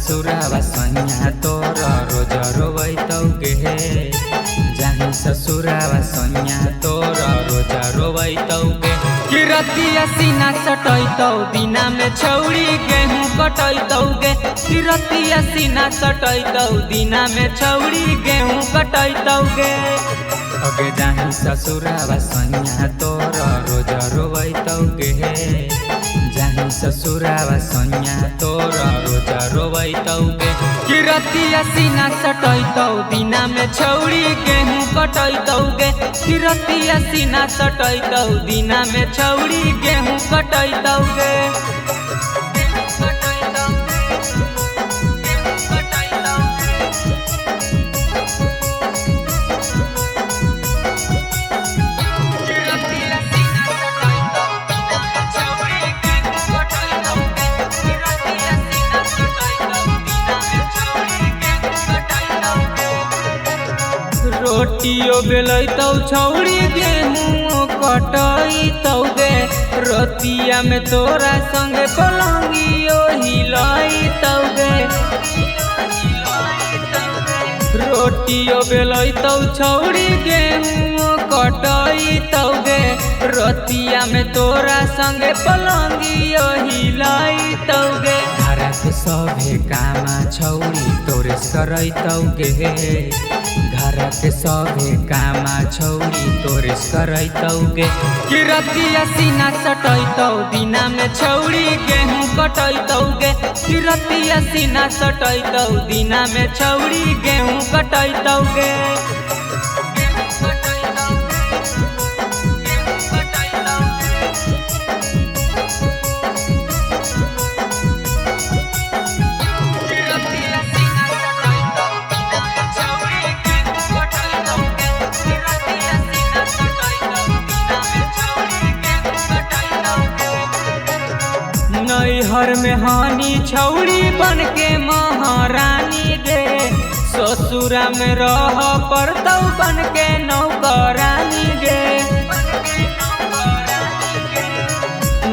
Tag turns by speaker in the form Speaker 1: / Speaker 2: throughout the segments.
Speaker 1: ससुरावा सैया तोर रोज रोवैतौगे जाही ससुरावा सैया तोर रोज रोवैतौगे
Speaker 2: किरतिया सीना सटैतौ दिना में छौरी गेहूं कटैतौगे किरतिया सीना सटैतौ दिना में छौरी गेहूं कटैतौगे
Speaker 1: अगे जाही ससुरावा सैया तोर रोज रोवैतौगे जाही ससुरावा सैया तोर रोज रोवैतौगे
Speaker 2: किरतिया सीना सटैतौ दिना में छौरी गेहूं कटैतौगे किरतिया सीना सटैतौ दिना में छौरी गेहूं कटैतौगे रोटियो बेलैतौ छौरी गेहूं कटैतौगे रोटिया में तोरा संगे पलंगियो हिलैतौगे रोटियो बेलैतौ छौरी गेहूं कटैतौगे रोटिया में तोरा संगे पलंगियो हिलैतौगे
Speaker 1: घरा के सभे कामा छौरी तोरे करैतौगे घरा के सभे कामा छौरी तोरे करैतौगे
Speaker 2: किरतिया सीना सटैतौ दिना में छौरी गेहूं कटैतौगे किरतिया सीना सटैतौ दिना में छौरी गेहूं कटैतौगे नैहर में हानि छौरी बन के महारानी गे ससुरा में रह पड़तौ बन के नौकरानी गे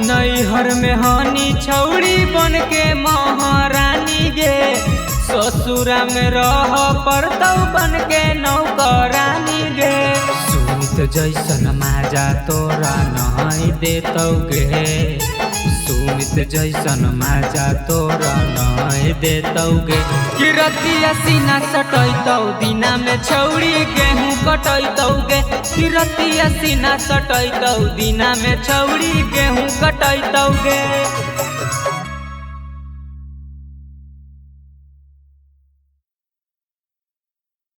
Speaker 2: नैहर में हानि छौरी बन के महारानी गे ससुरा में रह पड़तौ बन के नौकरानी गे
Speaker 1: सुमित जैसन माजा तोरा नहीं देतौगे सुमित जैसन माजा तोरा नहीं देतौगे
Speaker 2: किरतिया सीना सटैतौ दिना में छौरी गेहूं कटैतौगे किरतिया सीना सटैतौ दिना में छौरी गेहूं कटैतौगे।